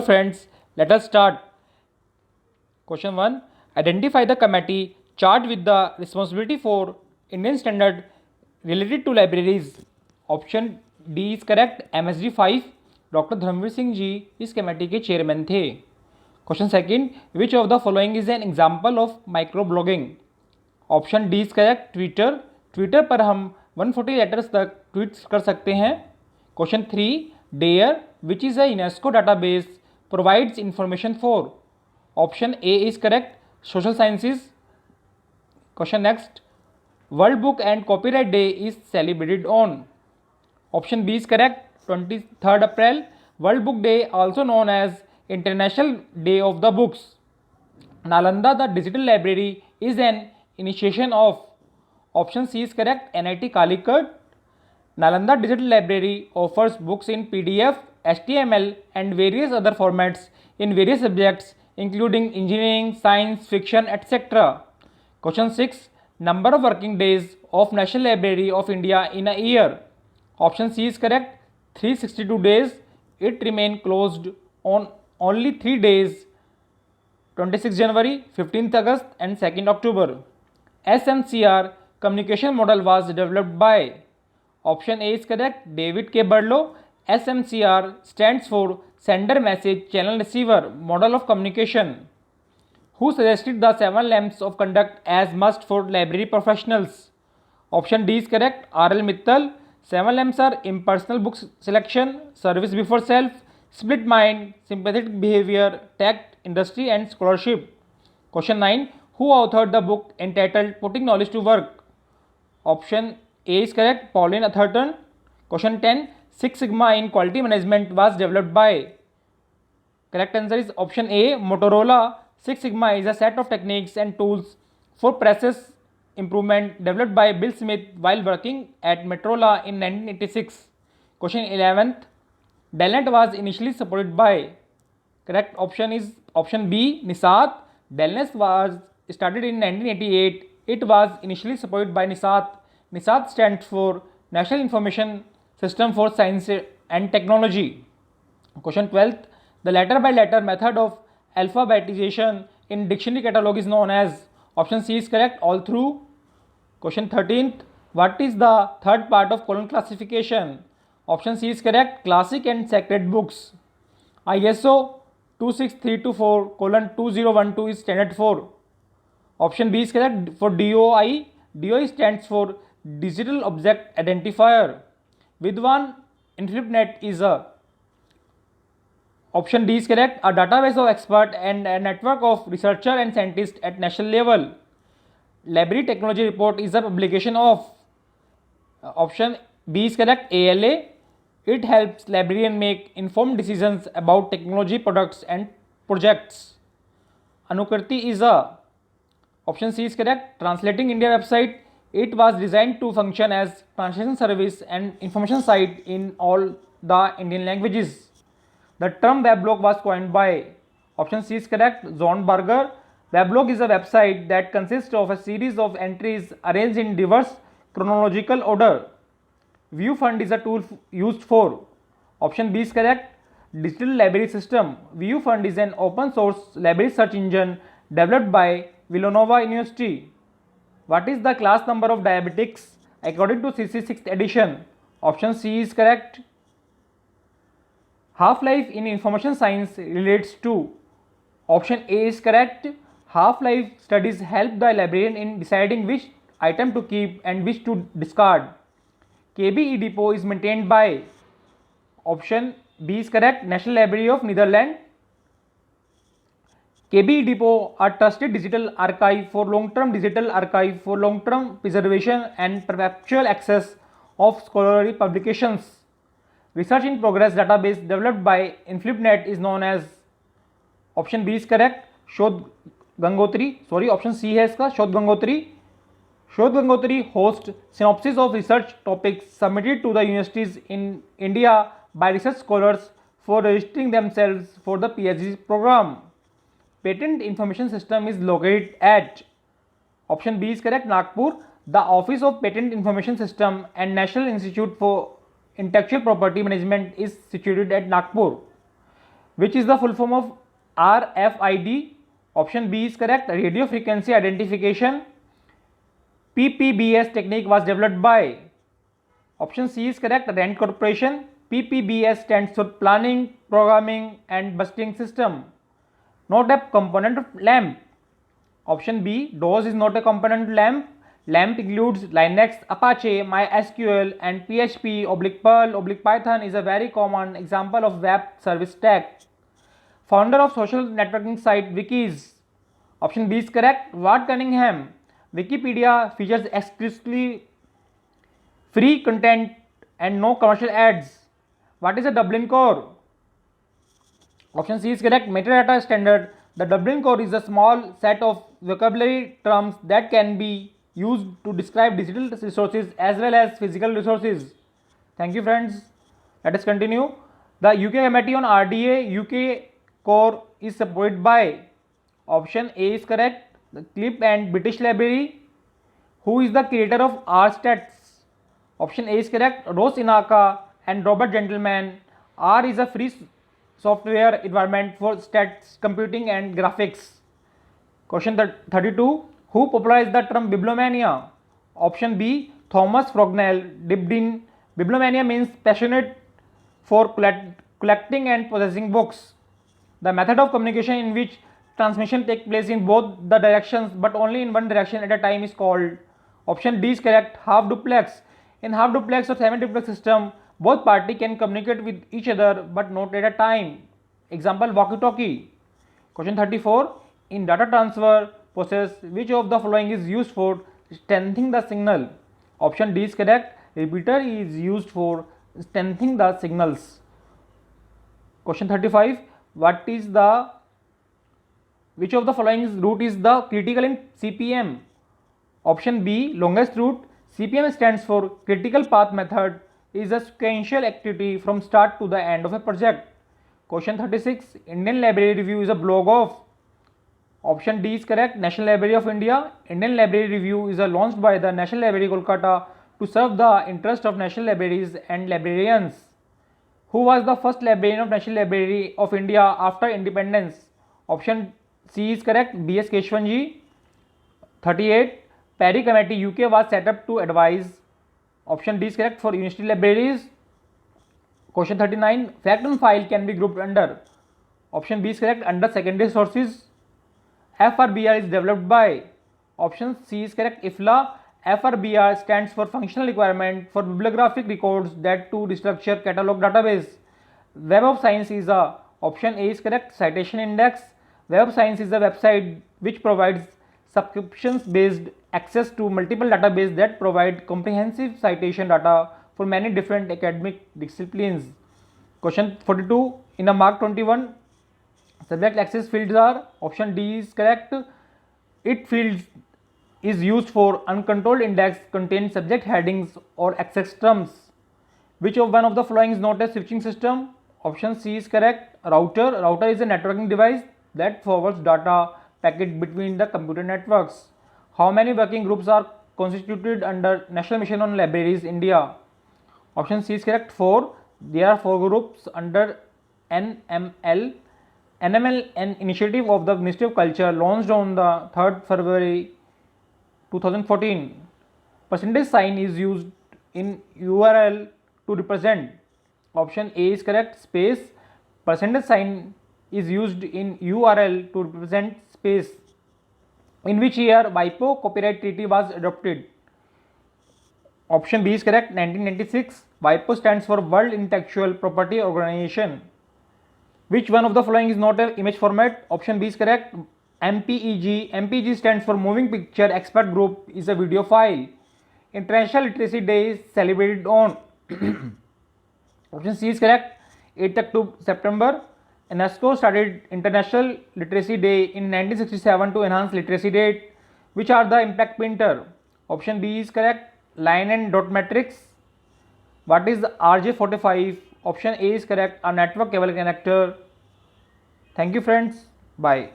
Friends, let us start. Question 1. Identify the committee charged with the responsibility for Indian standard related to libraries. Option D is correct. MSD 5. Dr. Dharmveer Singh जी इस committee के chairman थे. Question 2. Which of the following is an example of microblogging? Option D is correct. Twitter पर हम 140 letters तक tweet कर सकते हैं. Question 3. DARE, which is a UNESCO database, provides information for. Option A is correct. Social sciences. Question next. World Book and Copyright Day is celebrated on. Option B is correct. 23rd April. World Book Day, also known as International Day of the Books. Nalanda, the digital library, is an initiation of. Option C is correct. NIT Calicut. Nalanda Digital Library offers books in PDF, HTML, and various other formats in various subjects, including engineering, science, fiction, etc. Question 6. Number of working days of National Library of India in a year. Option C is correct. 362 days. It remained closed on only 3 days: 26 January, 15th August, and 2nd October. SMCR communication model was developed by. Option A is correct. David K. Burlow. SMCR stands for Sender Message Channel Receiver Model of Communication. Who suggested the 7 lamps of conduct as must for library professionals? Option D is correct. R.L. Mittal. 7 lamps are impersonal book selection, service before self, split mind, sympathetic behavior, tact, industry, and scholarship. Question 9. Who authored the book entitled Putting Knowledge to Work? Option A is correct. Pauline Atherton. Question 10. Six Sigma in quality management was developed by. Correct answer is option A, Motorola. Six Sigma is a set of techniques and tools for process improvement developed by Bill Smith while working at Motorola in 1986. Question 11th. Delnet was initially supported by. Correct option is option B, NISAT. Delnet was started in 1988. It was initially supported by NISAT. NISAT stands for National Information System for Science and Technology. Question 12th. The letter by letter method of alphabetization in dictionary catalog is known as. Option C is correct. All through. Question 13th. What is the third part of colon classification? Option C is correct. Classic and sacred books. ISO 26324:2012 is standard for. Option B is correct. For DOI, DOI stands for Digital Object Identifier. Vidwan InfinityNet is a. Option D is correct. A database of experts and a network of researchers and scientists at national level. Library Technology Report is a publication of. Option B is correct. ALA. It helps librarians make informed decisions about technology products and projects. Anukriti is a. Option C is correct. Translating India website. It was designed to function as translation service and information site in all the Indian languages. The term weblog was coined by. Option C is correct. Zornberger. Weblog is a website that consists of a series of entries arranged in diverse chronological order. ViewFund is a tool used for. Option B is correct. Digital Library System. ViewFund is an open source library search engine developed by Villanova University. What is the class number of diabetics according to CC 6th edition? Option C is correct. Half-life in information science relates to. Option A is correct. Half-life studies help the librarian in deciding which item to keep and which to discard. KBE depot is maintained by. Option B is correct. National Library of Netherlands. KBE depot, a trusted digital archive for long-term preservation and perpetual access of scholarly publications. Research in Progress database developed by InfinityNet is known as. Option B is correct. Option C है इसका शोध Gangotri. Shod Gangotri hosts synopsis of research topics submitted to the universities in India by research scholars for registering themselves for the PhD program. Patent Information System is located at. Option B is correct. Nagpur. The Office of Patent Information System and National Institute for Intellectual Property Management is situated at Nagpur. Which is the full form of RFID? Option B is correct, radio frequency identification. PPBS technique was developed by. Option C is correct, Rand Corporation. PPBS stands for Planning, Programming and Busting System. Not a component of LAMP. Option B, DOS is not a component of LAMP. LAMP includes Linux, Apache, MySQL and PHP/Perl/Python is a very common example of web service stack. Founder of social networking site Wikis. Option B is correct, Ward Cunningham. Wikipedia features exclusively free content and no commercial ads. What is a Dublin core? Option C is correct, metadata standard. The Dublin core is a small set of vocabulary terms that can be used to describe digital resources as well as physical resources. Thank you friends. Let us continue. The UK Committee on RDA UK core is supported by. Option A is correct, the CLIP and British Library. Who is the creator of RStats? Option A is correct, Ross Inaka and Robert Gentleman. R is a free software environment for stats, computing and graphics. Question 32. Who popularized the term bibliomania? Option B, Thomas Frognell. Dibdin. Bibliomania means passionate for collecting and possessing books. The method of communication in which transmission takes place in both the directions but only in one direction at a time is called. Option D is correct, half duplex. In half duplex or semi duplex system, both parties can communicate with each other but not at a time. Example, walkie-talkie. Question 34. In data transfer process, which of the following is used for strengthening the signal? Option D is correct, repeater is used for strengthening the signals. Question 35. Which of the following route is the critical in CPM? Option B, longest route. CPM stands for critical path method, is a sequential activity from start to the end of a project. Question 36. Indian Library Review is a blog of. Option D is correct, National Library of India. Indian Library Review is launched by the National Library Kolkata to serve the interest of national libraries and librarians. Who was the first librarian of National Library of India after independence? Option C is correct, B.S. Keshwanji. 38. Parry Committee UK was set up to advise. Option D is correct, for university libraries. Question 39. Fact and file can be grouped under. Option B is correct, under secondary sources. FRBR is developed by. Option C is correct, IFLA. FRBR stands for Functional Requirement for Bibliographic Records that to restructure catalog database. Web of Science is a. Option A is correct, Citation Index. Web of Science is a website which provides subscriptions based access to multiple databases that provide comprehensive citation data for many different academic disciplines. Question 42. In a Mark 21, subject access fields are. Option D is correct, it fields is used for uncontrolled index contain subject headings or access terms. Which of one of the following is not a switching system? Option C is correct, router. Router is a networking device that forwards data packet between the computer networks. How many working groups are constituted under National Mission on Libraries India? Option C is correct, 4. There are 4 groups under NML. NML, an initiative of the Ministry of Culture, launched on the 3rd February 2014. Percentage sign is used in URL to represent. Option A is correct, space. Percentage sign is used in URL to represent space. In which year WIPO copyright treaty was adopted? Option B is correct, 1996. WIPO stands for World Intellectual Property Organization. Which one of the following is not an image format? Option B is correct, MPEG. MPEG stands for Moving Picture Expert Group, is a video file. International Literacy Day is celebrated on. Option C is correct, 8th to September. UNESCO started International Literacy Day in 1967 to enhance literacy rate. Which are the impact printer? Option B is correct, line and dot matrix. What is RJ45? Option A is correct, a network cable connector. Thank you friends. Bye.